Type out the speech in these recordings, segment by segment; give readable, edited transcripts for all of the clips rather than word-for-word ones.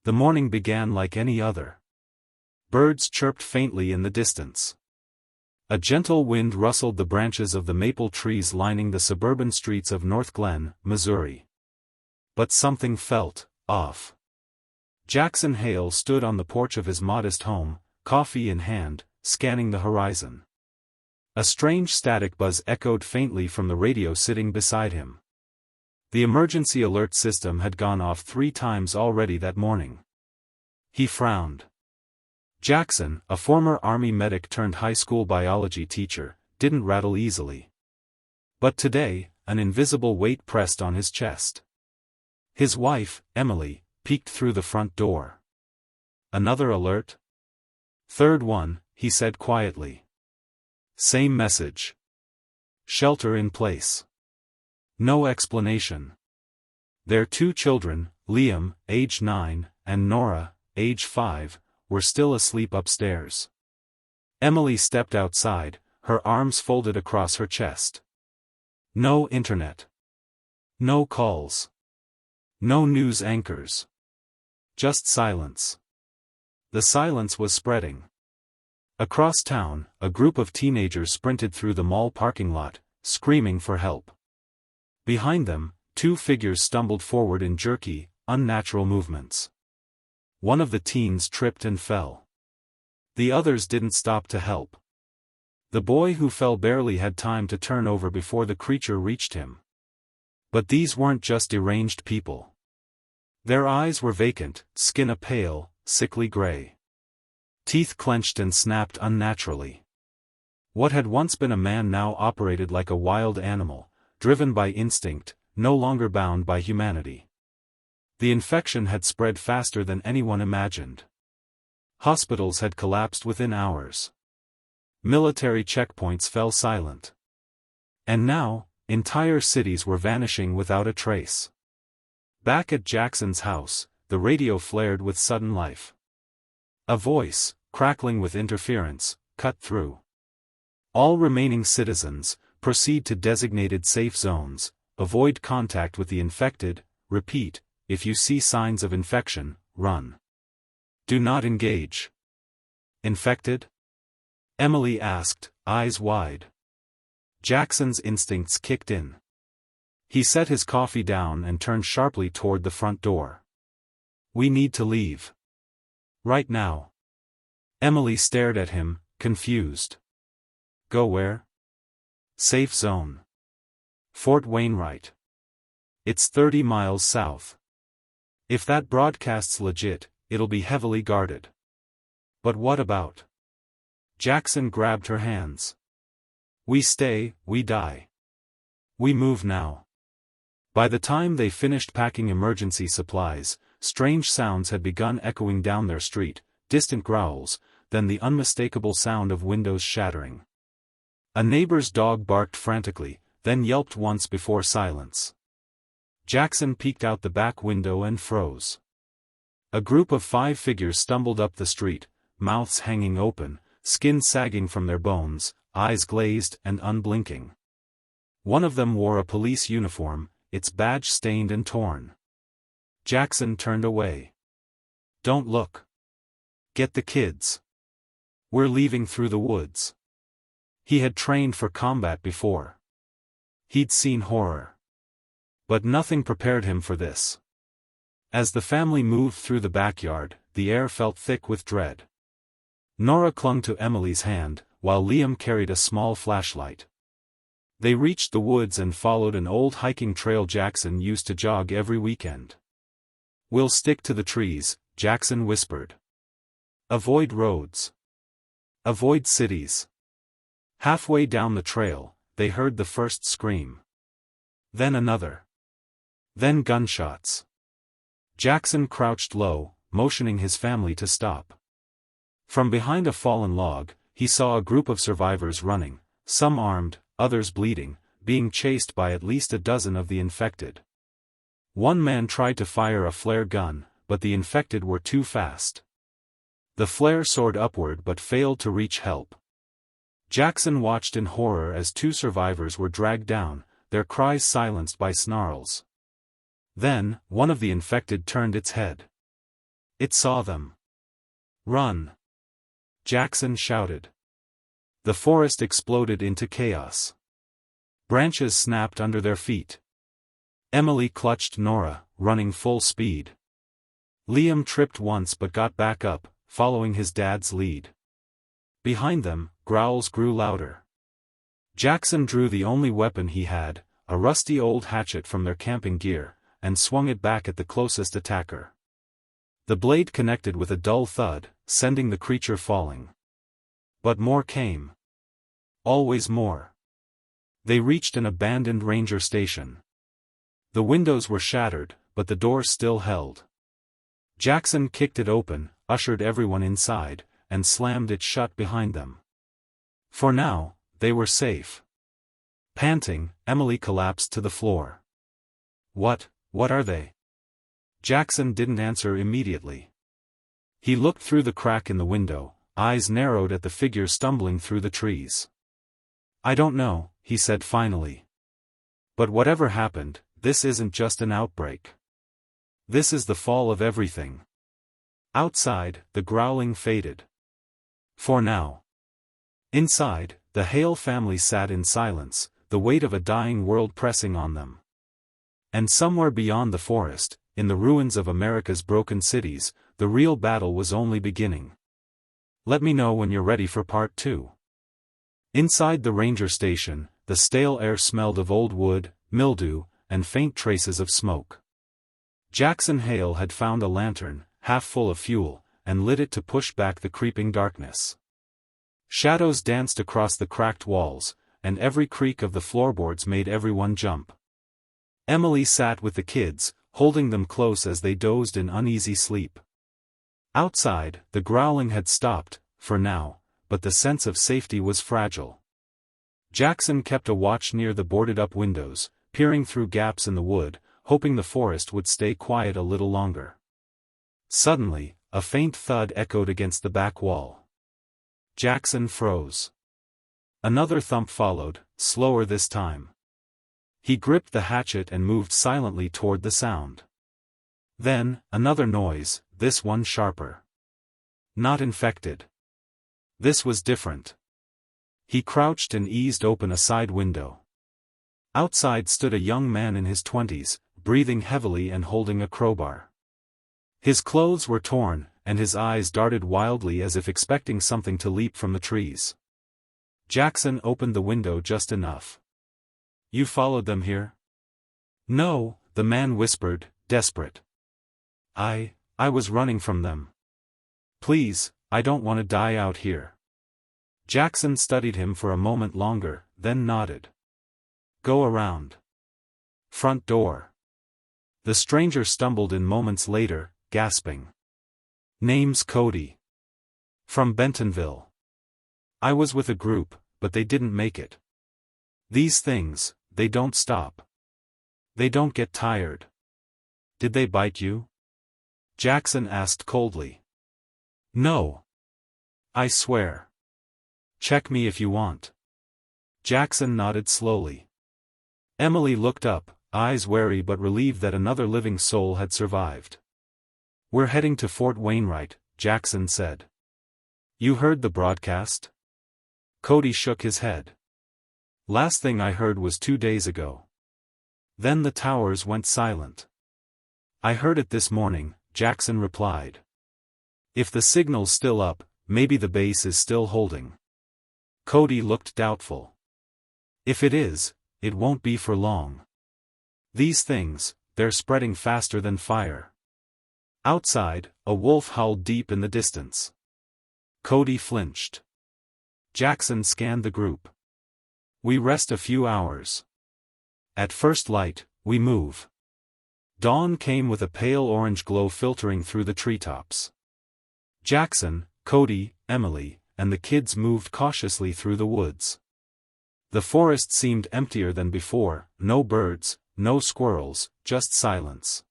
The morning began like any other. Birds chirped faintly in the distance. A gentle wind rustled the branches of the maple trees lining the suburban streets of North Glen, Missouri. But something felt off. Jackson Hale stood on the porch of his modest home, coffee in hand, scanning the horizon. A strange static buzz echoed faintly from the radio sitting beside him. The emergency alert system had gone off 3 times already that morning. He frowned. Jackson, a former Army medic turned high school biology teacher, didn't rattle easily. But today, an invisible weight pressed on his chest. His wife, Emily, peeked through the front door. "Another alert?" "Third one," he said quietly. "Same message. Shelter in place." No explanation. Their 2 children, Liam, age 9, and Nora, age 5, were still asleep upstairs. Emily stepped outside, her arms folded across her chest. No internet. No calls. No news anchors. Just silence. The silence was spreading. Across town, a group of teenagers sprinted through the mall parking lot, screaming for help. Behind them, 2 figures stumbled forward in jerky, unnatural movements. One of the teens tripped and fell. The others didn't stop to help. The boy who fell barely had time to turn over before the creature reached him. But these weren't just deranged people. Their eyes were vacant, skin a pale, sickly gray. Teeth clenched and snapped unnaturally. What had once been a man now operated like a wild animal, driven by instinct, no longer bound by humanity. The infection had spread faster than anyone imagined. Hospitals had collapsed within hours. Military checkpoints fell silent. And now, entire cities were vanishing without a trace. Back at Jackson's house, the radio flared with sudden life. A voice, crackling with interference, cut through. "All remaining citizens, proceed to designated safe zones, avoid contact with the infected, repeat, if you see signs of infection, run. Do not engage." "Infected?" Emily asked, eyes wide. Jackson's instincts kicked in. He set his coffee down and turned sharply toward the front door. "We need to leave. Right now." Emily stared at him, confused. "Go where?" "Safe zone. Fort Wainwright. It's 30 miles south. If that broadcast's legit, it'll be heavily guarded." "But what about?" Jackson grabbed her hands. "We stay, we die. We move now." By the time they finished packing emergency supplies, strange sounds had begun echoing down their street, distant growls, then the unmistakable sound of windows shattering. A neighbor's dog barked frantically, then yelped once before silence. Jackson peeked out the back window and froze. A group of 5 figures stumbled up the street, mouths hanging open, skin sagging from their bones, eyes glazed and unblinking. One of them wore a police uniform, its badge stained and torn. Jackson turned away. "Don't look. Get the kids. We're leaving through the woods." He had trained for combat before. He'd seen horror. But nothing prepared him for this. As the family moved through the backyard, the air felt thick with dread. Nora clung to Emily's hand, while Liam carried a small flashlight. They reached the woods and followed an old hiking trail Jackson used to jog every weekend. "We'll stick to the trees," Jackson whispered. "Avoid roads. Avoid cities." Halfway down the trail, they heard the first scream. Then another. Then gunshots. Jackson crouched low, motioning his family to stop. From behind a fallen log, he saw a group of survivors running, some armed, others bleeding, being chased by at least a dozen of the infected. One man tried to fire a flare gun, but the infected were too fast. The flare soared upward but failed to reach help. Jackson watched in horror as 2 survivors were dragged down, their cries silenced by snarls. Then, one of the infected turned its head. It saw them. "Run!" Jackson shouted. The forest exploded into chaos. Branches snapped under their feet. Emily clutched Nora, running full speed. Liam tripped once but got back up, following his dad's lead. Behind them, growls grew louder. Jackson drew the only weapon he had, a rusty old hatchet from their camping gear, and swung it back at the closest attacker. The blade connected with a dull thud, sending the creature falling. But more came. Always more. They reached an abandoned ranger station. The windows were shattered, but the door still held. Jackson kicked it open, ushered everyone inside, and slammed it shut behind them. For now, they were safe. Panting, Emily collapsed to the floor. What are they?" Jackson didn't answer immediately. He looked through the crack in the window, eyes narrowed at the figure stumbling through the trees. "I don't know," he said finally. "But whatever happened, this isn't just an outbreak. This is the fall of everything." Outside, the growling faded. For now. Inside, the Hale family sat in silence, the weight of a dying world pressing on them. And somewhere beyond the forest, in the ruins of America's broken cities, the real battle was only beginning. Let me know when you're ready for part 2. Inside the ranger station, the stale air smelled of old wood, mildew, and faint traces of smoke. Jackson Hale had found a lantern, half full of fuel, and lit it to push back the creeping darkness. Shadows danced across the cracked walls, and every creak of the floorboards made everyone jump. Emily sat with the kids, holding them close as they dozed in uneasy sleep. Outside, the growling had stopped, for now, but the sense of safety was fragile. Jackson kept a watch near the boarded-up windows, peering through gaps in the wood, hoping the forest would stay quiet a little longer. Suddenly, a faint thud echoed against the back wall. Jackson froze. Another thump followed, slower this time. He gripped the hatchet and moved silently toward the sound. Then, another noise, this one sharper. Not infected. This was different. He crouched and eased open a side window. Outside stood a young man in his 20s, breathing heavily and holding a crowbar. His clothes were torn, and his eyes darted wildly as if expecting something to leap from the trees. Jackson opened the window just enough. "You followed them here?" "No," the man whispered, desperate. I was running from them. Please, I don't want to die out here." Jackson studied him for a moment longer, then nodded. "Go around. Front door." The stranger stumbled in moments later, gasping. "Name's Cody. From Bentonville. I was with a group, but they didn't make it. These things, they don't stop. They don't get tired." "Did they bite you?" Jackson asked coldly. "No. I swear. Check me if you want." Jackson nodded slowly. Emily looked up, eyes wary but relieved that another living soul had survived. "We're heading to Fort Wainwright," Jackson said. "You heard the broadcast?" Cody shook his head. "Last thing I heard was 2 days ago. Then the towers went silent." "I heard it this morning," Jackson replied. "If the signal's still up, maybe the base is still holding." Cody looked doubtful. "If it is, it won't be for long. These things, they're spreading faster than fire." Outside, a wolf howled deep in the distance. Cody flinched. Jackson scanned the group. "We rest a few hours. At first light, we move." Dawn came with a pale orange glow filtering through the treetops. Jackson, Cody, Emily, and the kids moved cautiously through the woods. The forest seemed emptier than before, no birds, no squirrels, just silence.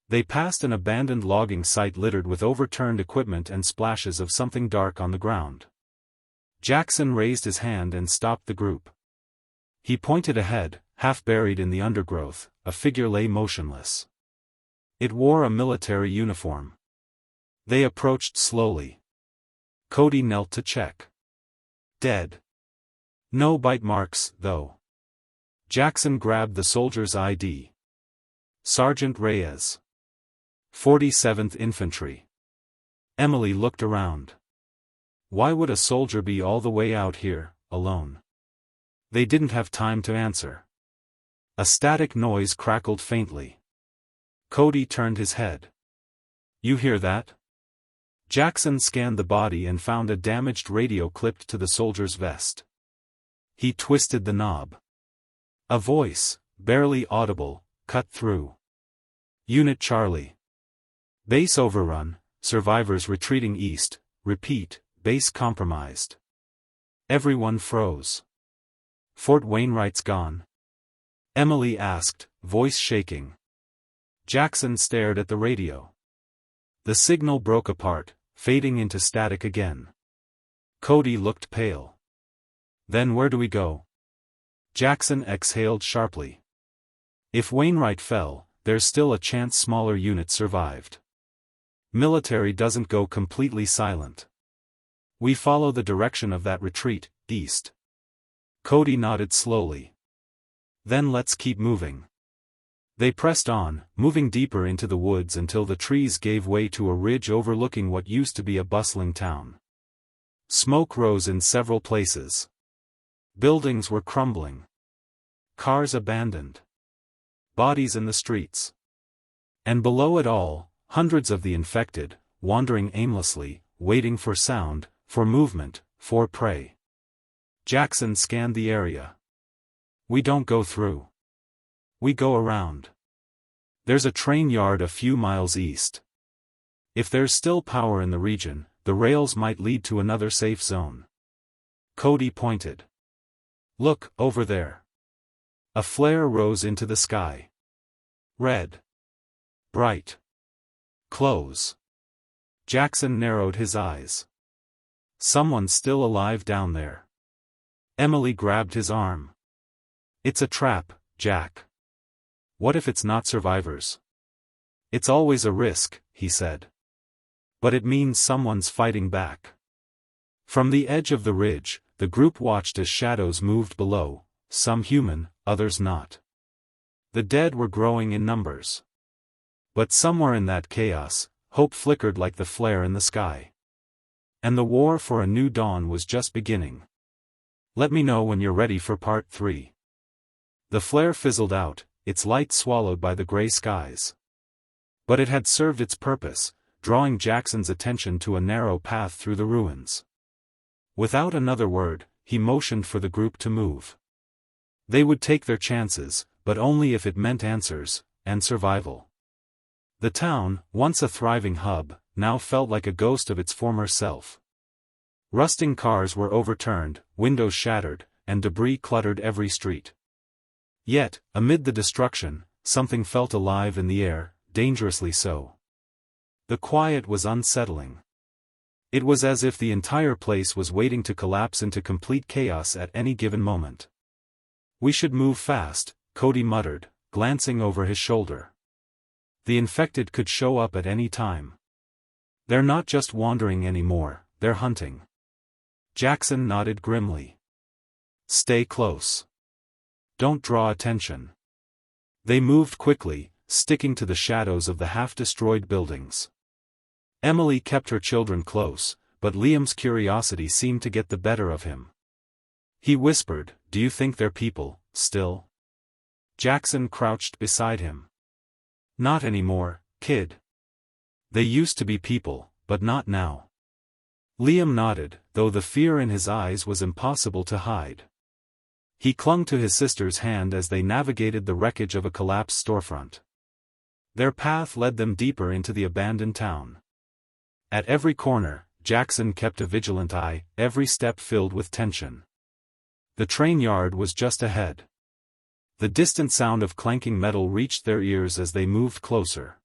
They passed an abandoned logging site littered with overturned equipment and splashes of something dark on the ground. Jackson raised his hand and stopped the group. He pointed ahead, half buried in the undergrowth, a figure lay motionless. It wore a military uniform. They approached slowly. Cody knelt to check. Dead. No bite marks, though. Jackson grabbed the soldier's ID. Sergeant Reyes. 47th Infantry. Emily looked around. Why would a soldier be all the way out here, alone? They didn't have time to answer. A static noise crackled faintly. Cody turned his head. You hear that? Jackson scanned the body and found a damaged radio clipped to the soldier's vest. He twisted the knob. A voice, barely audible, cut through. Unit Charlie. Base overrun, survivors retreating east, repeat, base compromised. Everyone froze. Fort Wainwright's gone? Emily asked, voice shaking. Jackson stared at the radio. The signal broke apart, fading into static again. Cody looked pale. Then where do we go? Jackson exhaled sharply. If Wainwright fell, there's still a chance smaller units survived. Military doesn't go completely silent. We follow the direction of that retreat, east. Cody nodded slowly. Then let's keep moving. They pressed on, moving deeper into the woods until the trees gave way to a ridge overlooking what used to be a bustling town. Smoke rose in several places. Buildings were crumbling. Cars abandoned. Bodies in the streets. And below it all, hundreds of the infected, wandering aimlessly, waiting for sound, for movement, for prey. Jackson scanned the area. We don't go through. We go around. There's a train yard a few miles east. If there's still power in the region, the rails might lead to another safe zone. Cody pointed. Look, over there. A flare rose into the sky. Red. Bright. Close. Jackson narrowed his eyes. Someone's still alive down there. Emily grabbed his arm. It's a trap, Jack. What if it's not survivors? It's always a risk, he said. But it means someone's fighting back. From the edge of the ridge, the group watched as shadows moved below, some human, others not. The dead were growing in numbers. But somewhere in that chaos, hope flickered like the flare in the sky. And the war for a new dawn was just beginning. Let me know when you're ready for part 3. The flare fizzled out, its light swallowed by the gray skies. But it had served its purpose, drawing Jackson's attention to a narrow path through the ruins. Without another word, he motioned for the group to move. They would take their chances, but only if it meant answers, and survival. The town, once a thriving hub, now felt like a ghost of its former self. Rusting cars were overturned, windows shattered, and debris cluttered every street. Yet, amid the destruction, something felt alive in the air, dangerously so. The quiet was unsettling. It was as if the entire place was waiting to collapse into complete chaos at any given moment. We should move fast, Cody muttered, glancing over his shoulder. The infected could show up at any time. They're not just wandering anymore, they're hunting. Jackson nodded grimly. Stay close. Don't draw attention. They moved quickly, sticking to the shadows of the half-destroyed buildings. Emily kept her children close, but Liam's curiosity seemed to get the better of him. He whispered, "Do you think they're people, still?" Jackson crouched beside him. "Not anymore, kid. They used to be people, but not now." Liam nodded, though the fear in his eyes was impossible to hide. He clung to his sister's hand as they navigated the wreckage of a collapsed storefront. Their path led them deeper into the abandoned town. At every corner, Jackson kept a vigilant eye, every step filled with tension. The train yard was just ahead. The distant sound of clanking metal reached their ears as they moved closer.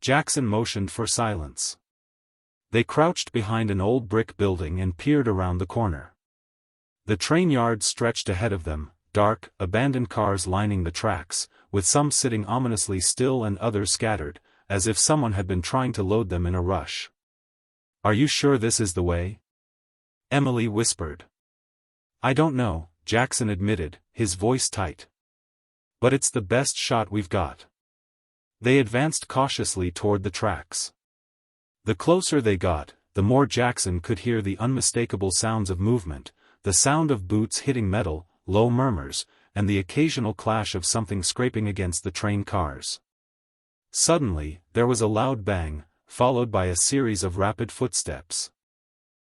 Jackson motioned for silence. They crouched behind an old brick building and peered around the corner. The train yard stretched ahead of them, dark, abandoned cars lining the tracks, with some sitting ominously still and others scattered, as if someone had been trying to load them in a rush. "Are you sure this is the way?" Emily whispered. "I don't know," Jackson admitted, his voice tight. "But it's the best shot we've got." They advanced cautiously toward the tracks. The closer they got, the more Jackson could hear the unmistakable sounds of movement, the sound of boots hitting metal, low murmurs, and the occasional clash of something scraping against the train cars. Suddenly, there was a loud bang, followed by a series of rapid footsteps.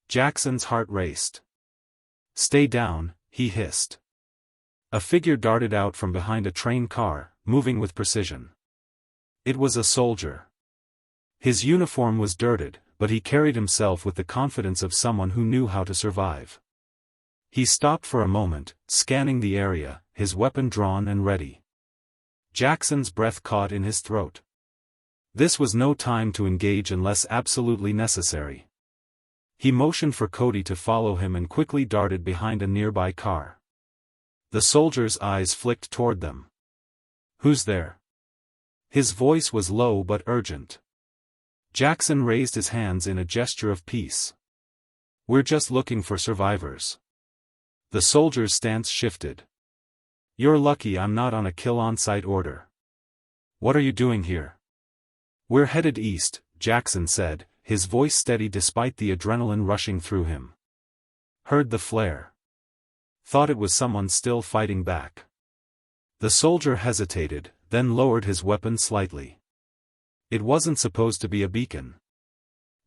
Jackson's heart raced. "Stay down," he hissed. A figure darted out from behind a train car, moving with precision. It was a soldier. His uniform was dirted, but he carried himself with the confidence of someone who knew how to survive. He stopped for a moment, scanning the area, his weapon drawn and ready. Jackson's breath caught in his throat. This was no time to engage unless absolutely necessary. He motioned for Cody to follow him and quickly darted behind a nearby car. The soldier's eyes flicked toward them. "Who's there?" His voice was low but urgent. Jackson raised his hands in a gesture of peace. "We're just looking for survivors." The soldier's stance shifted. "You're lucky I'm not on a kill-on-sight order." "What are you doing here?" "We're headed east," Jackson said, his voice steady despite the adrenaline rushing through him. "Heard the flare. Thought it was someone still fighting back." The soldier hesitated, then lowered his weapon slightly. "It wasn't supposed to be a beacon.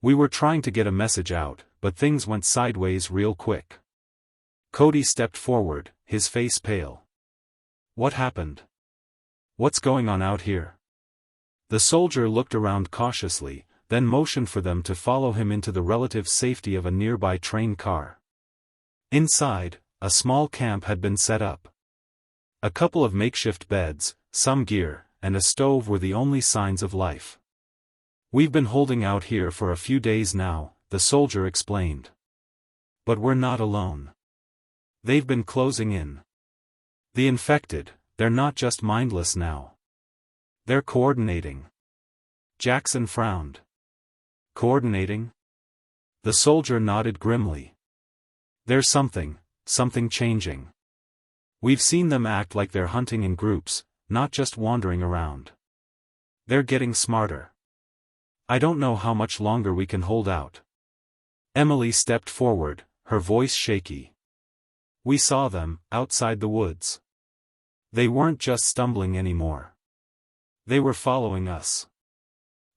We were trying to get a message out, but things went sideways real quick." Cody stepped forward, his face pale. "What happened? What's going on out here?" The soldier looked around cautiously, then motioned for them to follow him into the relative safety of a nearby train car. Inside, a small camp had been set up. A couple of makeshift beds, some gear, and a stove were the only signs of life. "We've been holding out here for a few days now," the soldier explained. "But we're not alone. They've been closing in. The infected, they're not just mindless now. They're coordinating." Jackson frowned. "Coordinating?" The soldier nodded grimly. "There's something changing. We've seen them act like they're hunting in groups, not just wandering around. They're getting smarter. I don't know how much longer we can hold out." Emily stepped forward, her voice shaky. "We saw them, outside the woods. They weren't just stumbling anymore. They were following us."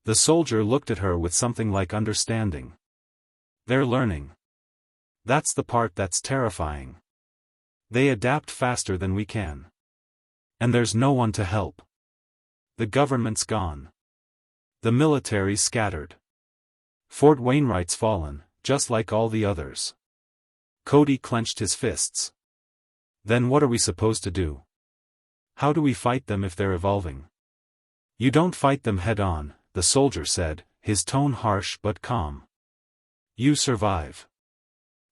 The soldier looked at her with something like understanding. "They're learning. That's the part that's terrifying. They adapt faster than we can. And there's no one to help. The government's gone. The military's scattered. Fort Wainwright's fallen, just like all the others." Cody clenched his fists. "Then what are we supposed to do? How do we fight them if they're evolving?" "You don't fight them head-on," the soldier said, his tone harsh but calm. "You survive.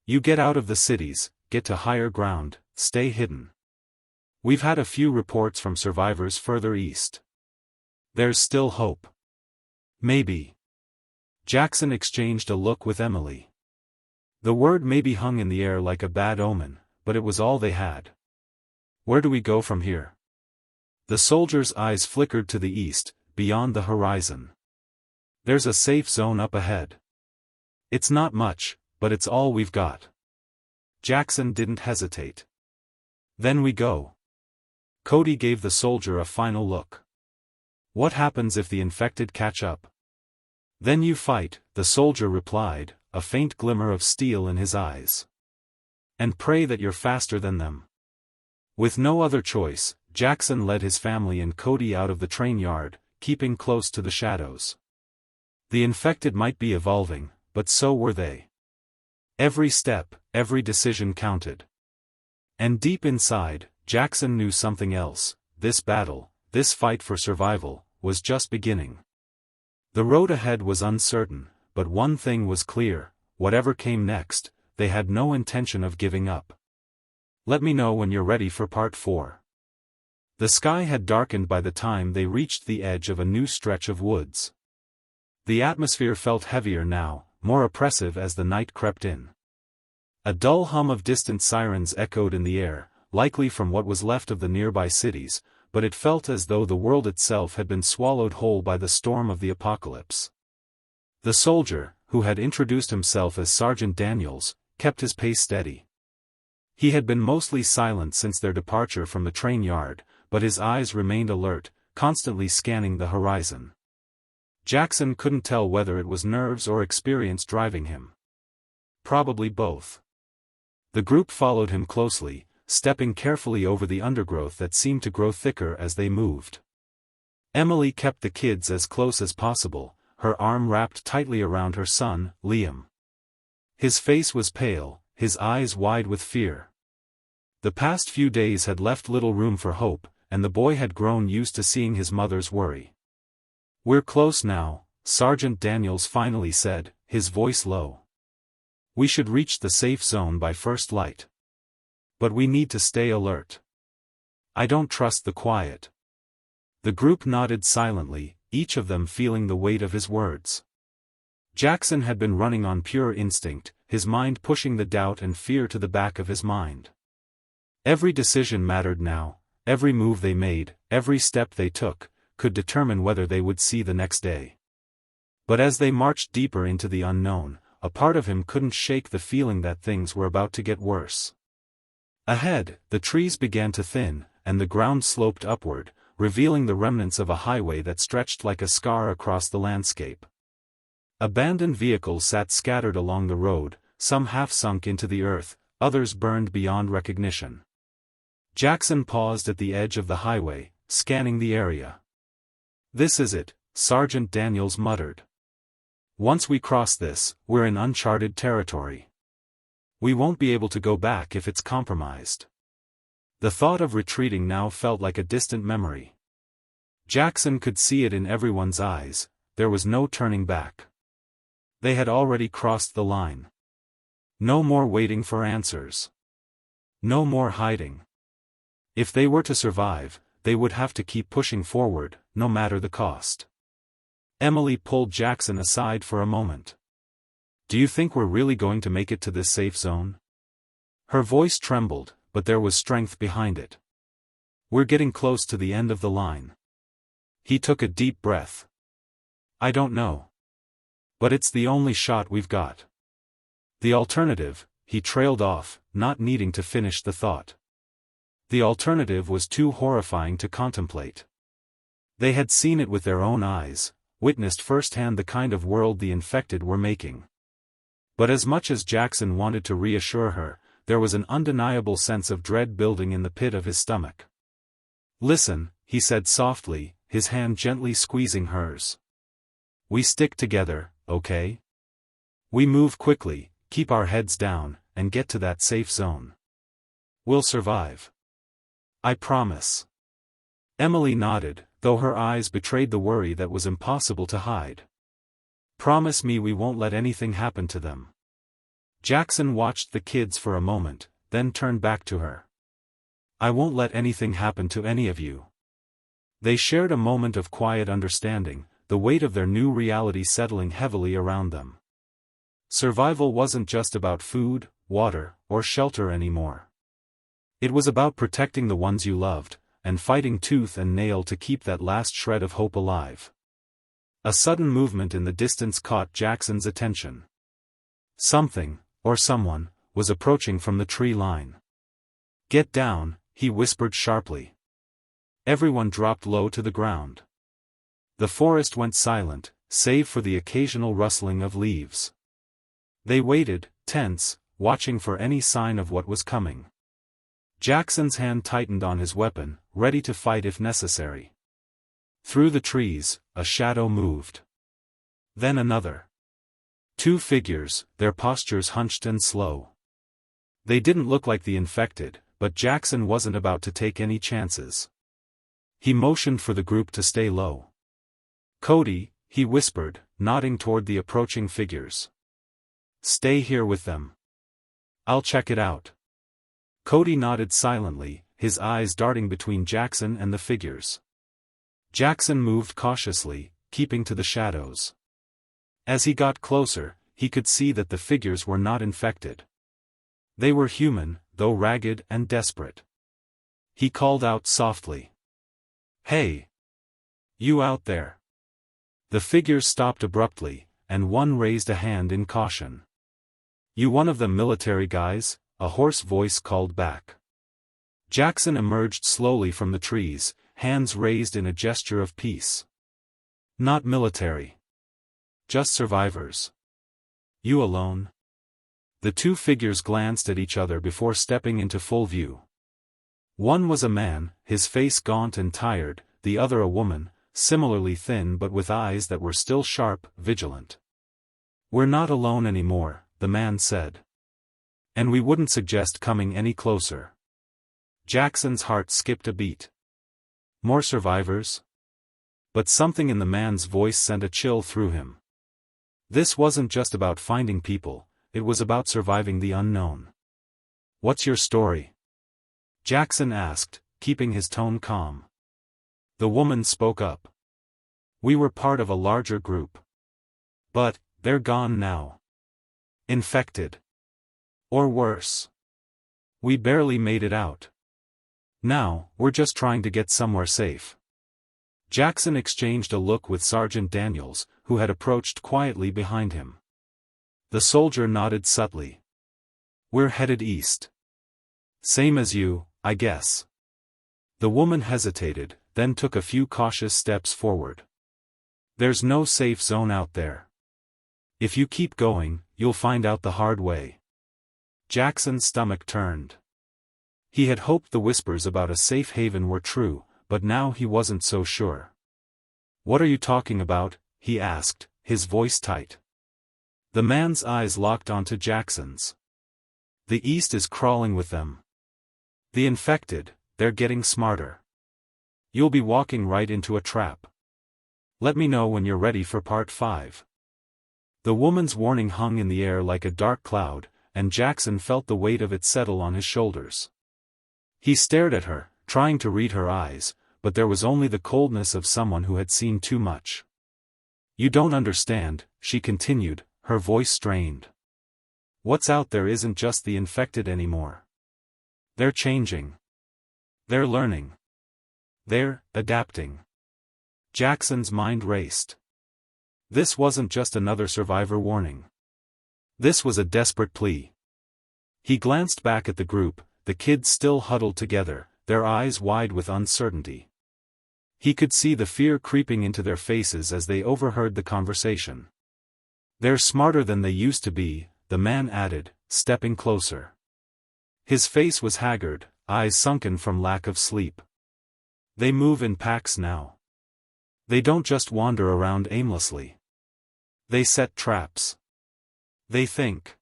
You get out of the cities, get to higher ground, stay hidden. We've had a few reports from survivors further east. There's still hope. Maybe." Jackson exchanged a look with Emily. The word maybe hung in the air like a bad omen, but it was all they had. "Where do we go from here?" The soldier's eyes flickered to the east, beyond the horizon. "There's a safe zone up ahead. It's not much, but it's all we've got." Jackson didn't hesitate. "Then we go." Cody gave the soldier a final look. "What happens if the infected catch up?" "Then you fight," the soldier replied, a faint glimmer of steel in his eyes. "And pray that you're faster than them." With no other choice, Jackson led his family and Cody out of the train yard, keeping close to the shadows. The infected might be evolving, but so were they. Every step, every decision counted. And deep inside, Jackson knew something else: this battle, this fight for survival, was just beginning. The road ahead was uncertain, but one thing was clear: whatever came next, they had no intention of giving up. Let me know when you're ready for part 4. The sky had darkened by the time they reached the edge of a new stretch of woods. The atmosphere felt heavier now, more oppressive as the night crept in. A dull hum of distant sirens echoed in the air, likely from what was left of the nearby cities, but it felt as though the world itself had been swallowed whole by the storm of the apocalypse. The soldier, who had introduced himself as Sergeant Daniels, kept his pace steady. He had been mostly silent since their departure from the train yard, but his eyes remained alert, constantly scanning the horizon. Jackson couldn't tell whether it was nerves or experience driving him. Probably both. The group followed him closely, stepping carefully over the undergrowth that seemed to grow thicker as they moved. Emily kept the kids as close as possible, her arm wrapped tightly around her son, Liam. His face was pale, his eyes wide with fear. The past few days had left little room for hope, and the boy had grown used to seeing his mother's worry. "We're close now," Sergeant Daniels finally said, his voice low. "We should reach the safe zone by first light. But we need to stay alert. I don't trust the quiet." The group nodded silently, each of them feeling the weight of his words. Jackson had been running on pure instinct, his mind pushing the doubt and fear to the back of his mind. Every decision mattered now, every move they made, every step they took, could determine whether they would see the next day. But as they marched deeper into the unknown, a part of him couldn't shake the feeling that things were about to get worse. Ahead, the trees began to thin, and the ground sloped upward, revealing the remnants of a highway that stretched like a scar across the landscape. Abandoned vehicles sat scattered along the road, some half sunk into the earth, others burned beyond recognition. Jackson paused at the edge of the highway, scanning the area. "This is it," Sergeant Daniels muttered. "Once we cross this, we're in uncharted territory. We won't be able to go back if it's compromised." The thought of retreating now felt like a distant memory. Jackson could see it in everyone's eyes, there was no turning back. They had already crossed the line. No more waiting for answers. No more hiding. If they were to survive, they would have to keep pushing forward, no matter the cost. Emily pulled Jackson aside for a moment. "Do you think we're really going to make it to this safe zone?" Her voice trembled, but there was strength behind it. "We're getting close to the end of the line." He took a deep breath. "I don't know. But it's the only shot we've got." The alternative, he trailed off, not needing to finish the thought. The alternative was too horrifying to contemplate. They had seen it with their own eyes, witnessed firsthand the kind of world the infected were making. But as much as Jackson wanted to reassure her, there was an undeniable sense of dread building in the pit of his stomach. "Listen," he said softly, his hand gently squeezing hers. "We stick together, okay? We move quickly, keep our heads down, and get to that safe zone. We'll survive. I promise." Emily nodded, though her eyes betrayed the worry that was impossible to hide. "Promise me we won't let anything happen to them." Jackson watched the kids for a moment, then turned back to her. "I won't let anything happen to any of you." They shared a moment of quiet understanding, the weight of their new reality settling heavily around them. Survival wasn't just about food, water, or shelter anymore. It was about protecting the ones you loved, and fighting tooth and nail to keep that last shred of hope alive. A sudden movement in the distance caught Jackson's attention. Something, or someone, was approaching from the tree line. "Get down," he whispered sharply. Everyone dropped low to the ground. The forest went silent, save for the occasional rustling of leaves. They waited, tense, watching for any sign of what was coming. Jackson's hand tightened on his weapon, ready to fight if necessary. Through the trees, a shadow moved. Then another. Two figures, their postures hunched and slow. They didn't look like the infected, but Jackson wasn't about to take any chances. He motioned for the group to stay low. "Cody," he whispered, nodding toward the approaching figures. "Stay here with them. I'll check it out." Cody nodded silently, his eyes darting between Jackson and the figures. Jackson moved cautiously, keeping to the shadows. As he got closer, he could see that the figures were not infected. They were human, though ragged and desperate. He called out softly. "Hey! You out there!" The figures stopped abruptly, and one raised a hand in caution. "You one of them military guys?" a hoarse voice called back. Jackson emerged slowly from the trees, hands raised in a gesture of peace. "Not military. Just survivors." "You alone?" The two figures glanced at each other before stepping into full view. One was a man, his face gaunt and tired, the other a woman, similarly thin but with eyes that were still sharp, vigilant. "We're not alone anymore," the man said. "And we wouldn't suggest coming any closer." Jackson's heart skipped a beat. More survivors? But something in the man's voice sent a chill through him. This wasn't just about finding people, it was about surviving the unknown. "What's your story?" Jackson asked, keeping his tone calm. The woman spoke up. "We were part of a larger group. But, they're gone now. Infected. Or worse. We barely made it out. Now, we're just trying to get somewhere safe." Jackson exchanged a look with Sergeant Daniels, who had approached quietly behind him. The soldier nodded subtly. "We're headed east." "Same as you, I guess." The woman hesitated, then took a few cautious steps forward. "There's no safe zone out there. If you keep going, you'll find out the hard way." Jackson's stomach turned. He had hoped the whispers about a safe haven were true, but now he wasn't so sure. "What are you talking about?" he asked, his voice tight. The man's eyes locked onto Jackson's. "The East is crawling with them. The infected, they're getting smarter. You'll be walking right into a trap. Let me know when you're ready for part 5. The woman's warning hung in the air like a dark cloud, and Jackson felt the weight of it settle on his shoulders. He stared at her, trying to read her eyes, but there was only the coldness of someone who had seen too much. "You don't understand," she continued, her voice strained. "What's out there isn't just the infected anymore. They're changing. They're learning. They're adapting." Jackson's mind raced. This wasn't just another survivor warning. This was a desperate plea. He glanced back at the group, the kids still huddled together, their eyes wide with uncertainty. He could see the fear creeping into their faces as they overheard the conversation. "They're smarter than they used to be," the man added, stepping closer. His face was haggard, eyes sunken from lack of sleep. "They move in packs now. They don't just wander around aimlessly. They set traps. They think."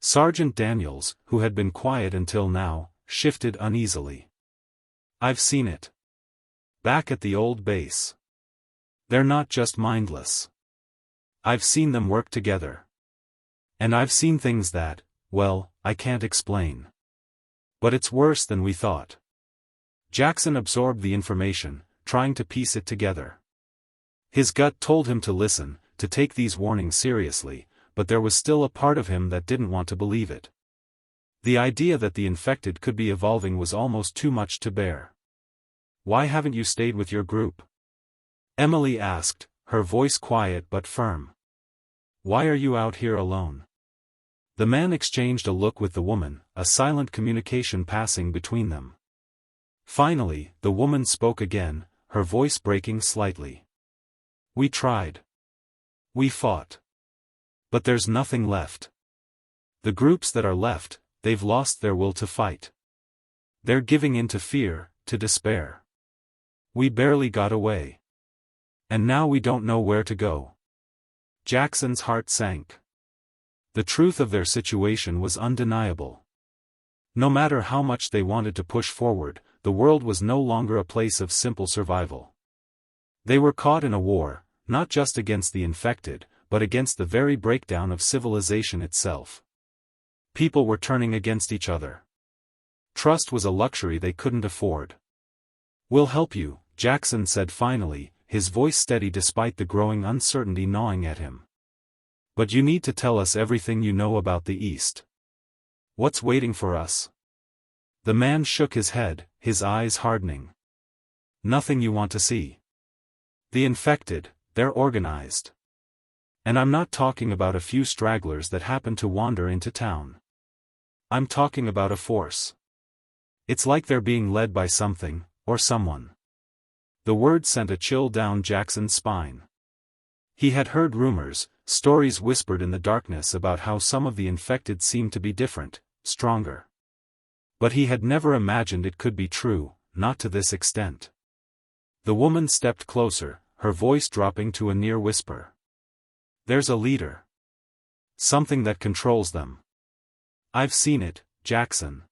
Sergeant Daniels, who had been quiet until now, shifted uneasily. "I've seen it. Back at the old base. They're not just mindless. I've seen them work together. And I've seen things that, well, I can't explain. But it's worse than we thought." Jackson absorbed the information, trying to piece it together. His gut told him to listen, to take these warnings seriously, but there was still a part of him that didn't want to believe it. The idea that the infected could be evolving was almost too much to bear. "Why haven't you stayed with your group?" Emily asked, her voice quiet but firm. "Why are you out here alone?" The man exchanged a look with the woman, a silent communication passing between them. Finally, the woman spoke again, her voice breaking slightly. "We tried. We fought. But there's nothing left. The groups that are left, they've lost their will to fight. They're giving in to fear, to despair. We barely got away. And now we don't know where to go." Jackson's heart sank. The truth of their situation was undeniable. No matter how much they wanted to push forward, the world was no longer a place of simple survival. They were caught in a war, not just against the infected, but against the very breakdown of civilization itself. People were turning against each other. Trust was a luxury they couldn't afford. "We'll help you," Jackson said finally, his voice steady despite the growing uncertainty gnawing at him. "But you need to tell us everything you know about the East. What's waiting for us?" The man shook his head, his eyes hardening. "Nothing you want to see. The infected, they're organized. And I'm not talking about a few stragglers that happen to wander into town. I'm talking about a force. It's like they're being led by something, or someone." The word sent a chill down Jackson's spine. He had heard rumors, stories whispered in the darkness about how some of the infected seemed to be different, stronger. But he had never imagined it could be true, not to this extent. The woman stepped closer, her voice dropping to a near whisper. "There's a leader. Something that controls them. I've seen it, Jackson.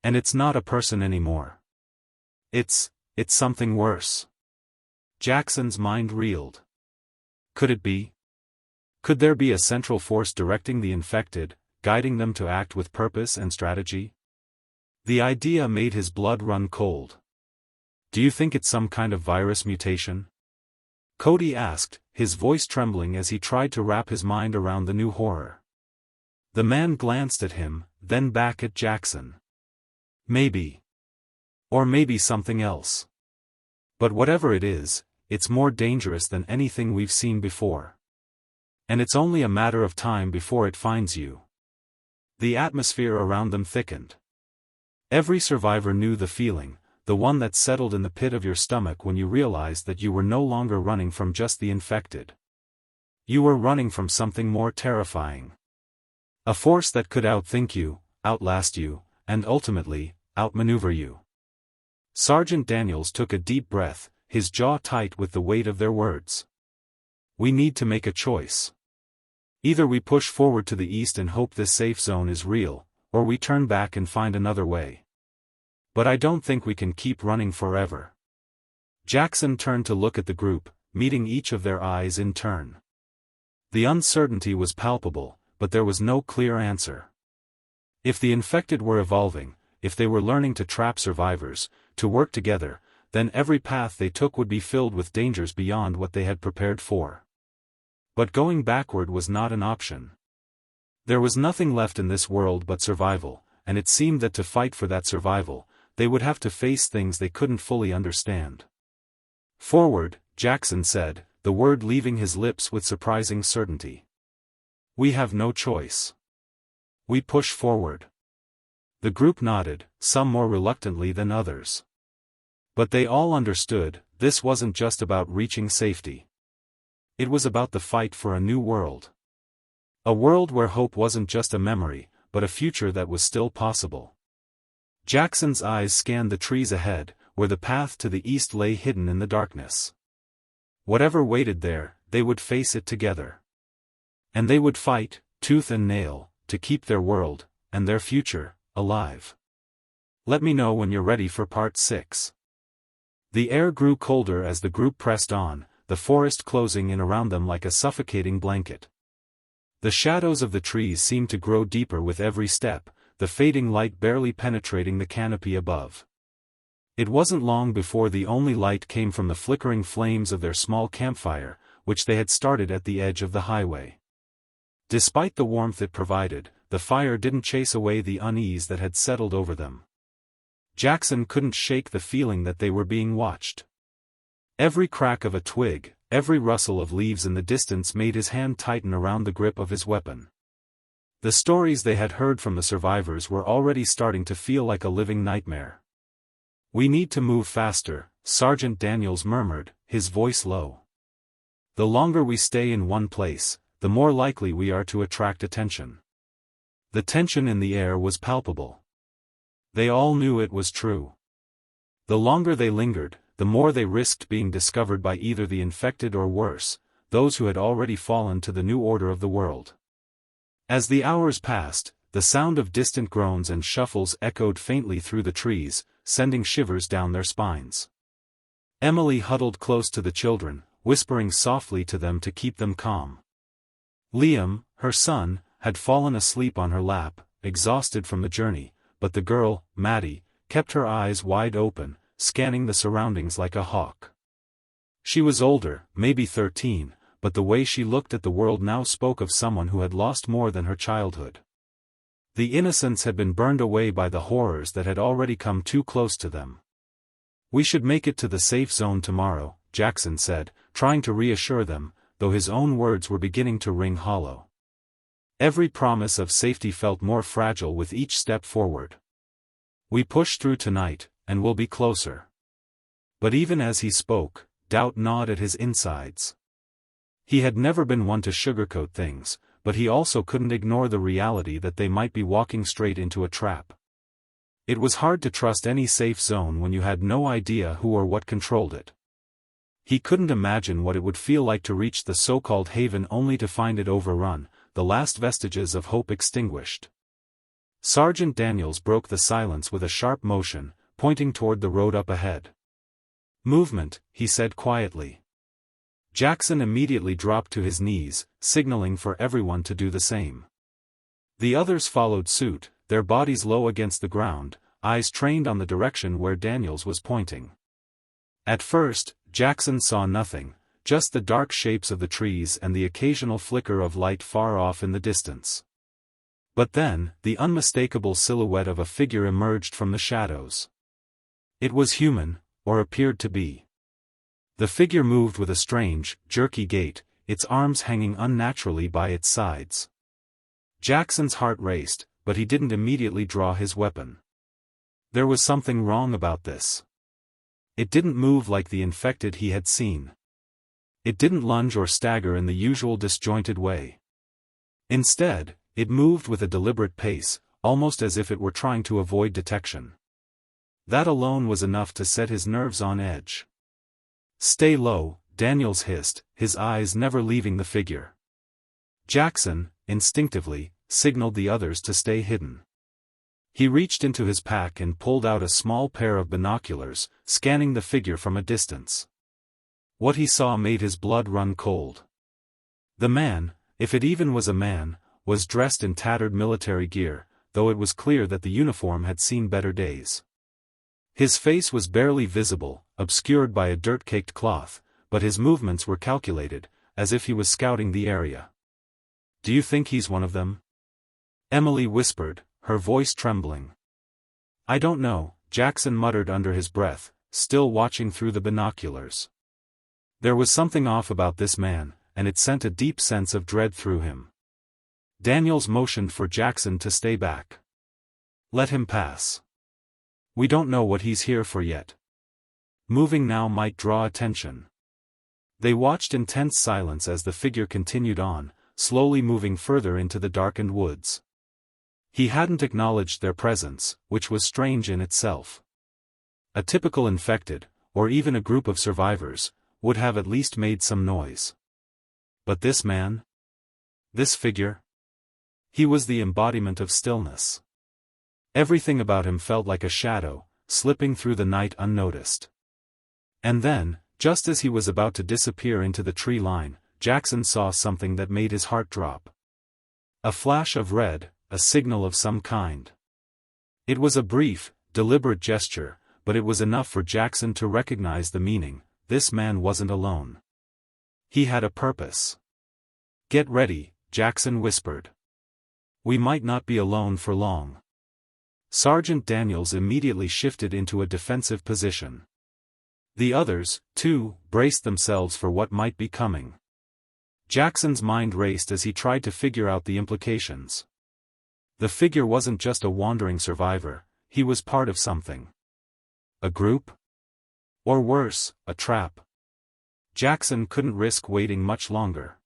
And it's not a person anymore. It's something worse." Jackson's mind reeled. Could it be? Could there be a central force directing the infected, guiding them to act with purpose and strategy? The idea made his blood run cold. "Do you think it's some kind of virus mutation?" Cody asked, his voice trembling as he tried to wrap his mind around the new horror. The man glanced at him, then back at Jackson. "Maybe. Or maybe something else. But whatever it is, it's more dangerous than anything we've seen before. And it's only a matter of time before it finds you." The atmosphere around them thickened. Every survivor knew the feeling, the one that settled in the pit of your stomach when you realized that you were no longer running from just the infected. You were running from something more terrifying. A force that could outthink you, outlast you, and ultimately, outmaneuver you. Sergeant Daniels took a deep breath, his jaw tight with the weight of their words. "We need to make a choice. Either we push forward to the east and hope this safe zone is real, or we turn back and find another way. But I don't think we can keep running forever." Jackson turned to look at the group, meeting each of their eyes in turn. The uncertainty was palpable, but there was no clear answer. If the infected were evolving, if they were learning to trap survivors, to work together, then every path they took would be filled with dangers beyond what they had prepared for. But going backward was not an option. There was nothing left in this world but survival, and it seemed that to fight for that survival, they would have to face things they couldn't fully understand. "Forward," Jackson said, the word leaving his lips with surprising certainty. "We have no choice. We push forward." The group nodded, some more reluctantly than others. But they all understood, this wasn't just about reaching safety. It was about the fight for a new world. A world where hope wasn't just a memory, but a future that was still possible. Jackson's eyes scanned the trees ahead, where the path to the east lay hidden in the darkness. Whatever waited there, they would face it together. And they would fight, tooth and nail, to keep their world, and their future, alive. Let me know when you're ready for part 6. The air grew colder as the group pressed on, the forest closing in around them like a suffocating blanket. The shadows of the trees seemed to grow deeper with every step, the fading light barely penetrating the canopy above. It wasn't long before the only light came from the flickering flames of their small campfire, which they had started at the edge of the highway. Despite the warmth it provided, the fire didn't chase away the unease that had settled over them. Jackson couldn't shake the feeling that they were being watched. Every crack of a twig, every rustle of leaves in the distance made his hand tighten around the grip of his weapon. The stories they had heard from the survivors were already starting to feel like a living nightmare. "We need to move faster," Sergeant Daniels murmured, his voice low. "The longer we stay in one place, the more likely we are to attract attention." The tension in the air was palpable. They all knew it was true. The longer they lingered, the more they risked being discovered by either the infected or worse, those who had already fallen to the new order of the world. As the hours passed, the sound of distant groans and shuffles echoed faintly through the trees, sending shivers down their spines. Emily huddled close to the children, whispering softly to them to keep them calm. Liam, her son, had fallen asleep on her lap, exhausted from the journey, but the girl, Maddie, kept her eyes wide open, scanning the surroundings like a hawk. She was older, maybe 13, but the way she looked at the world now spoke of someone who had lost more than her childhood. The innocence had been burned away by the horrors that had already come too close to them. "We should make it to the safe zone tomorrow," Jackson said, trying to reassure them, though his own words were beginning to ring hollow. Every promise of safety felt more fragile with each step forward. "We push through tonight, and we'll be closer." But even as he spoke, doubt gnawed at his insides. He had never been one to sugarcoat things, but he also couldn't ignore the reality that they might be walking straight into a trap. It was hard to trust any safe zone when you had no idea who or what controlled it. He couldn't imagine what it would feel like to reach the so-called haven only to find it overrun, the last vestiges of hope extinguished. Sergeant Daniels broke the silence with a sharp motion, pointing toward the road up ahead. "Movement," he said quietly. Jackson immediately dropped to his knees, signaling for everyone to do the same. The others followed suit, their bodies low against the ground, eyes trained on the direction where Daniels was pointing. At first, Jackson saw nothing, just the dark shapes of the trees and the occasional flicker of light far off in the distance. But then, the unmistakable silhouette of a figure emerged from the shadows. It was human, or appeared to be. The figure moved with a strange, jerky gait, its arms hanging unnaturally by its sides. Jackson's heart raced, but he didn't immediately draw his weapon. There was something wrong about this. It didn't move like the infected he had seen. It didn't lunge or stagger in the usual disjointed way. Instead, it moved with a deliberate pace, almost as if it were trying to avoid detection. That alone was enough to set his nerves on edge. "Stay low," Daniels hissed, his eyes never leaving the figure. Jackson, instinctively, signaled the others to stay hidden. He reached into his pack and pulled out a small pair of binoculars, scanning the figure from a distance. What he saw made his blood run cold. The man, if it even was a man, was dressed in tattered military gear, though it was clear that the uniform had seen better days. His face was barely visible, obscured by a dirt-caked cloth, but his movements were calculated, as if he was scouting the area. "Do you think he's one of them?" Emily whispered, her voice trembling. "I don't know," Jackson muttered under his breath, still watching through the binoculars. There was something off about this man, and it sent a deep sense of dread through him. Daniels motioned for Jackson to stay back. "Let him pass. We don't know what he's here for yet. Moving now might draw attention." They watched in tense silence as the figure continued on, slowly moving further into the darkened woods. He hadn't acknowledged their presence, which was strange in itself. A typical infected, or even a group of survivors, would have at least made some noise. But this man? This figure? He was the embodiment of stillness. Everything about him felt like a shadow, slipping through the night unnoticed. And then, just as he was about to disappear into the tree line, Jackson saw something that made his heart drop. A flash of red, a signal of some kind. It was a brief, deliberate gesture, but it was enough for Jackson to recognize the meaning. This man wasn't alone. He had a purpose. "Get ready," Jackson whispered. "We might not be alone for long." Sergeant Daniels immediately shifted into a defensive position. The others, too, braced themselves for what might be coming. Jackson's mind raced as he tried to figure out the implications. The figure wasn't just a wandering survivor, he was part of something. A group? Or worse, a trap. Jackson couldn't risk waiting much longer.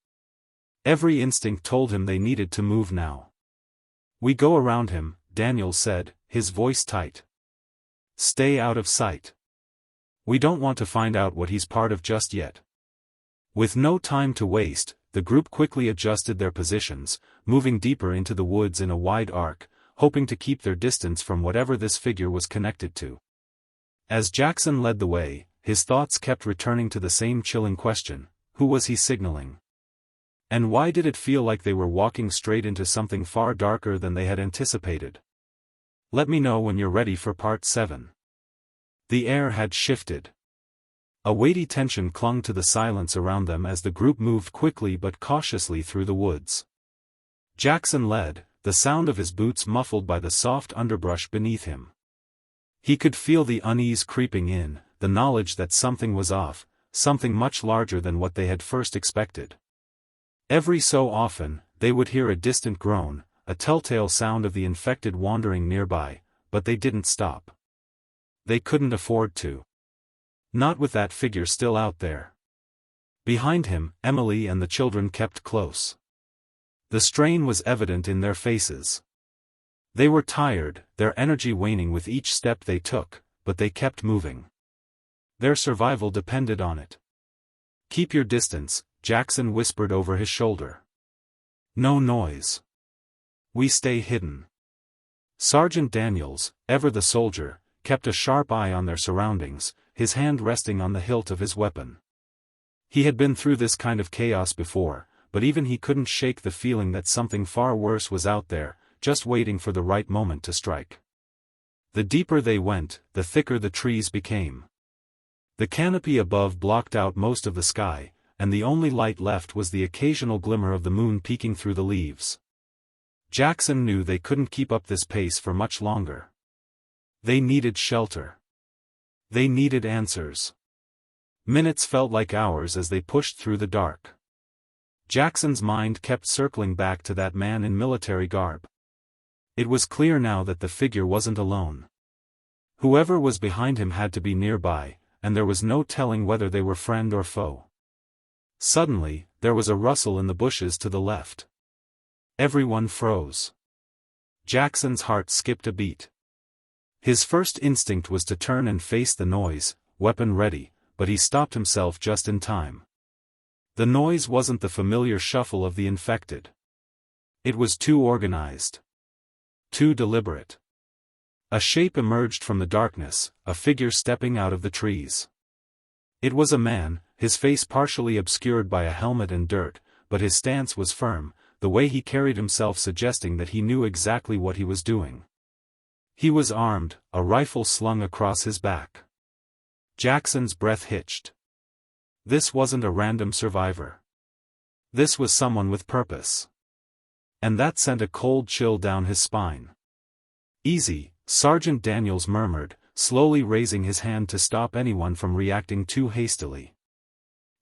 Every instinct told him they needed to move now. "We go around him," Daniels said, his voice tight. "Stay out of sight. We don't want to find out what he's part of just yet." With no time to waste, the group quickly adjusted their positions, moving deeper into the woods in a wide arc, hoping to keep their distance from whatever this figure was connected to. As Jackson led the way, his thoughts kept returning to the same chilling question: who was he signaling? And why did it feel like they were walking straight into something far darker than they had anticipated? Let me know when you're ready for part 7. The air had shifted. A weighty tension clung to the silence around them as the group moved quickly but cautiously through the woods. Jackson led, the sound of his boots muffled by the soft underbrush beneath him. He could feel the unease creeping in, the knowledge that something was off, something much larger than what they had first expected. Every so often, they would hear a distant groan, a telltale sound of the infected wandering nearby, but they didn't stop. They couldn't afford to. Not with that figure still out there. Behind him, Emily and the children kept close. The strain was evident in their faces. They were tired, their energy waning with each step they took, but they kept moving. Their survival depended on it. "Keep your distance," Jackson whispered over his shoulder. "No noise. We stay hidden." Sergeant Daniels, ever the soldier, kept a sharp eye on their surroundings, his hand resting on the hilt of his weapon. He had been through this kind of chaos before, but even he couldn't shake the feeling that something far worse was out there, just waiting for the right moment to strike. The deeper they went, the thicker the trees became. The canopy above blocked out most of the sky, and the only light left was the occasional glimmer of the moon peeking through the leaves. Jackson knew they couldn't keep up this pace for much longer. They needed shelter. They needed answers. Minutes felt like hours as they pushed through the dark. Jackson's mind kept circling back to that man in military garb. It was clear now that the figure wasn't alone. Whoever was behind him had to be nearby, and there was no telling whether they were friend or foe. Suddenly, there was a rustle in the bushes to the left. Everyone froze. Jackson's heart skipped a beat. His first instinct was to turn and face the noise, weapon ready, but he stopped himself just in time. The noise wasn't the familiar shuffle of the infected. It was too organized. Too deliberate. A shape emerged from the darkness, a figure stepping out of the trees. It was a man, his face partially obscured by a helmet and dirt, but his stance was firm, the way he carried himself suggesting that he knew exactly what he was doing. He was armed, a rifle slung across his back. Jackson's breath hitched. This wasn't a random survivor. This was someone with purpose. And that sent a cold chill down his spine. "Easy," Sergeant Daniels murmured, slowly raising his hand to stop anyone from reacting too hastily.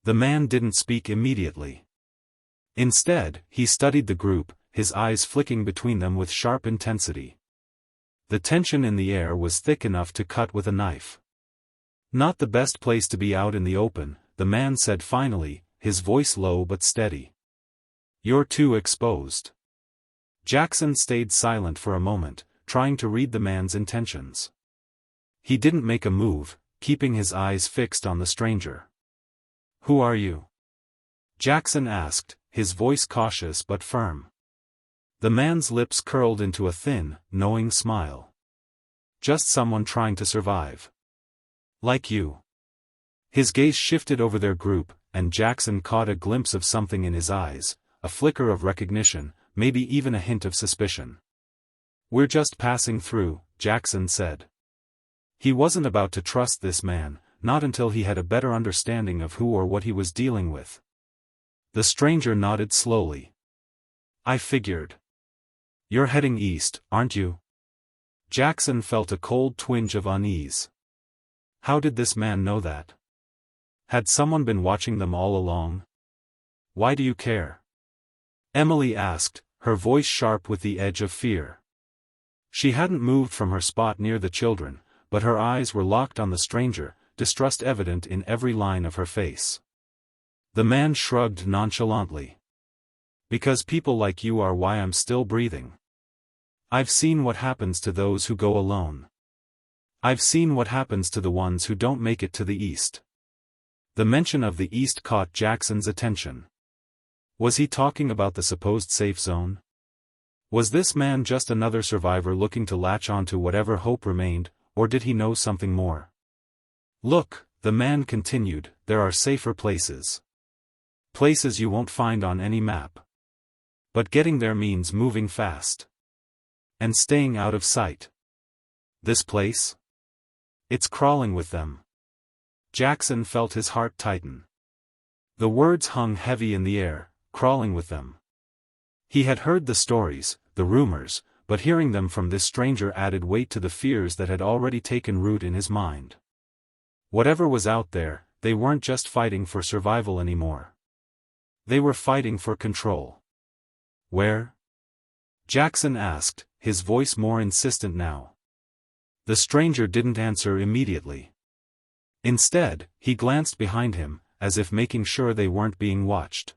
The man didn't speak immediately. Instead, he studied the group, his eyes flicking between them with sharp intensity. The tension in the air was thick enough to cut with a knife. "Not the best place to be out in the open," the man said finally, his voice low but steady. "You're too exposed." Jackson stayed silent for a moment, trying to read the man's intentions. He didn't make a move, keeping his eyes fixed on the stranger. "Who are you?" Jackson asked, his voice cautious but firm. The man's lips curled into a thin, knowing smile. "Just someone trying to survive. Like you." His gaze shifted over their group, and Jackson caught a glimpse of something in his eyes, a flicker of recognition, maybe even a hint of suspicion. "We're just passing through," Jackson said. He wasn't about to trust this man, not until he had a better understanding of who or what he was dealing with. The stranger nodded slowly. "I figured. You're heading east, aren't you?" Jackson felt a cold twinge of unease. How did this man know that? Had someone been watching them all along? "Why do you care?" Emily asked, her voice sharp with the edge of fear. She hadn't moved from her spot near the children, but her eyes were locked on the stranger, distrust evident in every line of her face. The man shrugged nonchalantly. "Because people like you are why I'm still breathing. I've seen what happens to those who go alone. I've seen what happens to the ones who don't make it to the east." The mention of the east caught Jackson's attention. Was he talking about the supposed safe zone? Was this man just another survivor looking to latch onto whatever hope remained, or did he know something more? "Look," the man continued, "there are safer places. Places you won't find on any map. But getting there means moving fast. And staying out of sight. This place? It's crawling with them. Jackson felt his heart tighten. The words hung heavy in the air, crawling with them. He had heard the stories, the rumors, but hearing them from this stranger added weight to the fears that had already taken root in his mind. Whatever was out there, they weren't just fighting for survival anymore. They were fighting for control. Where? Jackson asked, his voice more insistent now. The stranger didn't answer immediately. Instead, he glanced behind him, as if making sure they weren't being watched.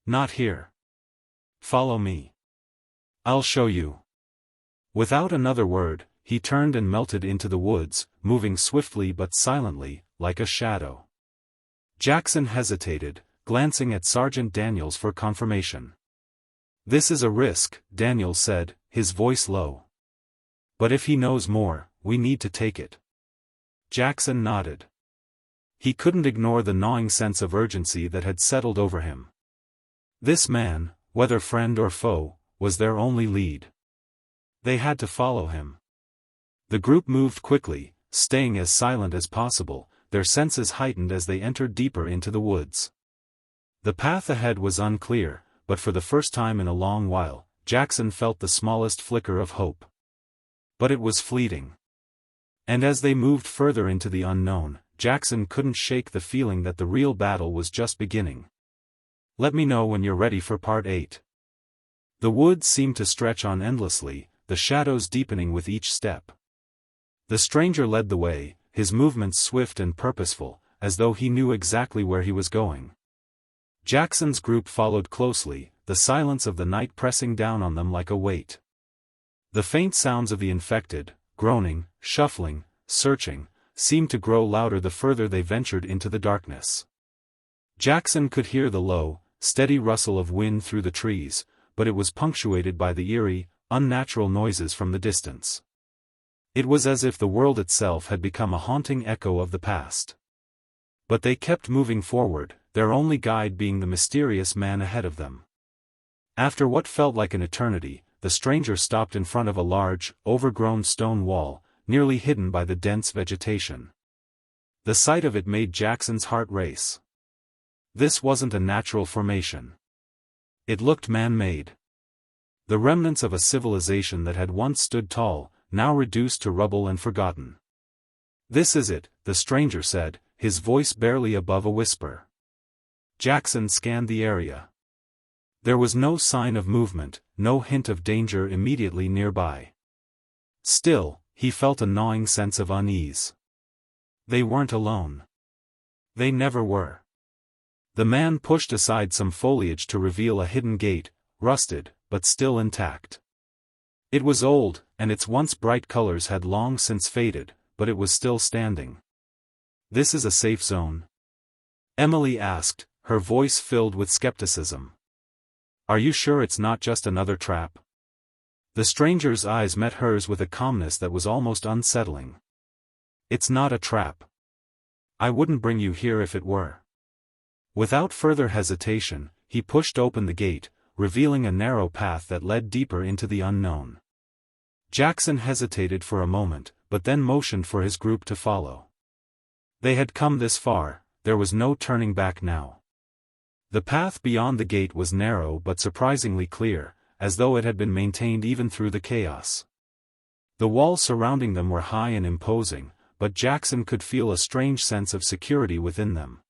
Not here. Follow me. I'll show you. Without another word, he turned and melted into the woods, moving swiftly but silently, like a shadow. Jackson hesitated, glancing at Sergeant Daniels for confirmation. This is a risk, Daniels said, his voice low. But if he knows more, we need to take it. Jackson nodded. He couldn't ignore the gnawing sense of urgency that had settled over him. This man, whether friend or foe, was their only lead. They had to follow him. The group moved quickly, staying as silent as possible, their senses heightened as they entered deeper into the woods. The path ahead was unclear, but for the first time in a long while, Jackson felt the smallest flicker of hope. But it was fleeting. And as they moved further into the unknown, Jackson couldn't shake the feeling that the real battle was just beginning. Let me know when you're ready for part 8. The woods seemed to stretch on endlessly, the shadows deepening with each step. The stranger led the way, his movements swift and purposeful, as though he knew exactly where he was going. Jackson's group followed closely, the silence of the night pressing down on them like a weight. The faint sounds of the infected, groaning, shuffling, searching, seemed to grow louder the further they ventured into the darkness. Jackson could hear the low, steady rustle of wind through the trees, but it was punctuated by the eerie, unnatural noises from the distance. It was as if the world itself had become a haunting echo of the past. But they kept moving forward, their only guide being the mysterious man ahead of them. After what felt like an eternity, the stranger stopped in front of a large, overgrown stone wall, nearly hidden by the dense vegetation. The sight of it made Jackson's heart race. This wasn't a natural formation. It looked man-made. The remnants of a civilization that had once stood tall, now reduced to rubble and forgotten. This is it, the stranger said, his voice barely above a whisper. Jackson scanned the area. There was no sign of movement, no hint of danger immediately nearby. Still, he felt a gnawing sense of unease. They weren't alone. They never were. The man pushed aside some foliage to reveal a hidden gate, rusted, but still intact. It was old, and its once bright colors had long since faded, but it was still standing. This is a safe zone? Emily asked, her voice filled with skepticism. Are you sure it's not just another trap? The stranger's eyes met hers with a calmness that was almost unsettling. It's not a trap. I wouldn't bring you here if it were. Without further hesitation, he pushed open the gate, revealing a narrow path that led deeper into the unknown. Jackson hesitated for a moment, but then motioned for his group to follow. They had come this far, there was no turning back now. The path beyond the gate was narrow but surprisingly clear, as though it had been maintained even through the chaos. The walls surrounding them were high and imposing, but Jackson could feel a strange sense of security within them.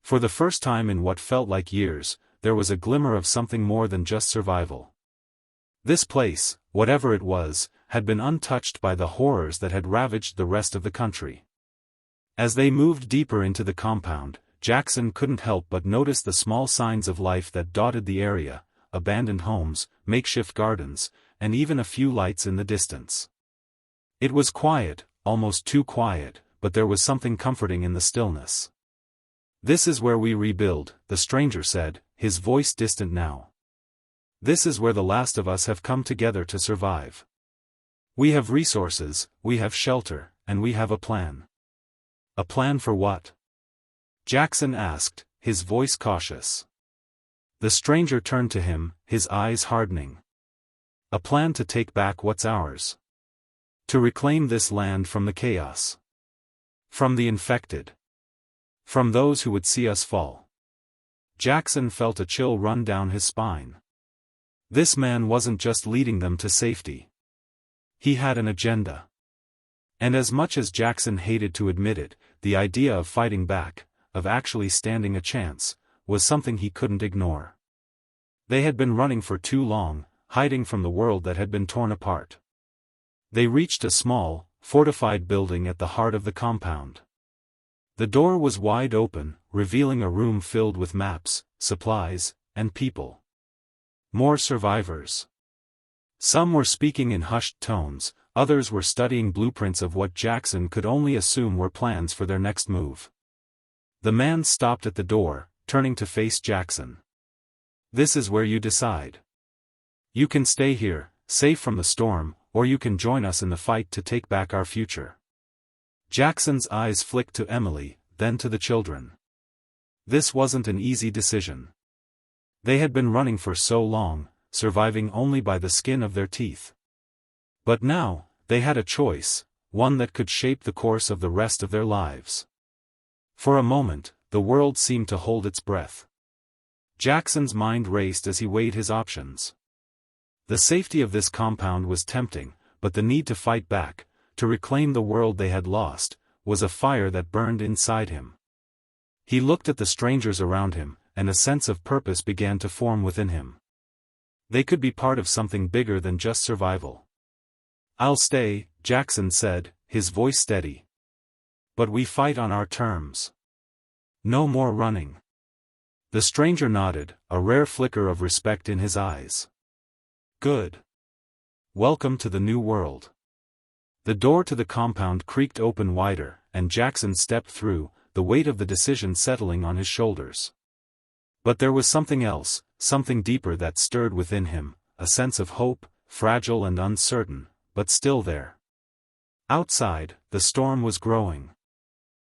For the first time in what felt like years, there was a glimmer of something more than just survival. This place, whatever it was, had been untouched by the horrors that had ravaged the rest of the country. As they moved deeper into the compound, Jackson couldn't help but notice the small signs of life that dotted the area, abandoned homes, makeshift gardens, and even a few lights in the distance. It was quiet, almost too quiet, but there was something comforting in the stillness. This is where we rebuild, the stranger said, his voice distant now. This is where the last of us have come together to survive. We have resources, we have shelter, and we have a plan. A plan for what? Jackson asked, his voice cautious. The stranger turned to him, his eyes hardening. A plan to take back what's ours. To reclaim this land from the chaos. From the infected. From those who would see us fall. Jackson felt a chill run down his spine. This man wasn't just leading them to safety. He had an agenda. And as much as Jackson hated to admit it, the idea of fighting back, of actually standing a chance, was something he couldn't ignore. They had been running for too long, hiding from the world that had been torn apart. They reached a small, fortified building at the heart of the compound. The door was wide open, revealing a room filled with maps, supplies, and people. More survivors. Some were speaking in hushed tones, others were studying blueprints of what Jackson could only assume were plans for their next move. The man stopped at the door, turning to face Jackson. "This is where you decide. You can stay here, safe from the storm, or you can join us in the fight to take back our future." Jackson's eyes flicked to Emily, then to the children. This wasn't an easy decision. They had been running for so long, surviving only by the skin of their teeth. But now, they had a choice, one that could shape the course of the rest of their lives. For a moment, the world seemed to hold its breath. Jackson's mind raced as he weighed his options. The safety of this compound was tempting, but the need to fight back, to reclaim the world they had lost, was a fire that burned inside him. He looked at the strangers around him, and a sense of purpose began to form within him. They could be part of something bigger than just survival. "I'll stay," Jackson said, his voice steady. "But we fight on our terms. No more running." The stranger nodded, a rare flicker of respect in his eyes. "Good. Welcome to the new world." The door to the compound creaked open wider, and Jackson stepped through, the weight of the decision settling on his shoulders. But there was something else, something deeper that stirred within him, a sense of hope, fragile and uncertain, but still there. Outside, the storm was growing.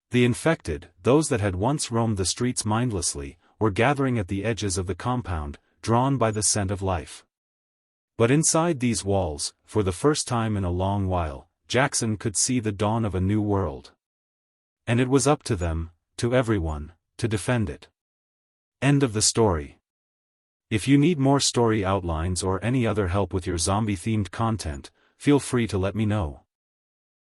The infected, those that had once roamed the streets mindlessly, were gathering at the edges of the compound, drawn by the scent of life. But inside these walls, for the first time in a long while, Jackson could see the dawn of a new world. And it was up to them, to everyone, to defend it. End of the story. If you need more story outlines or any other help with your zombie-themed content, feel free to let me know.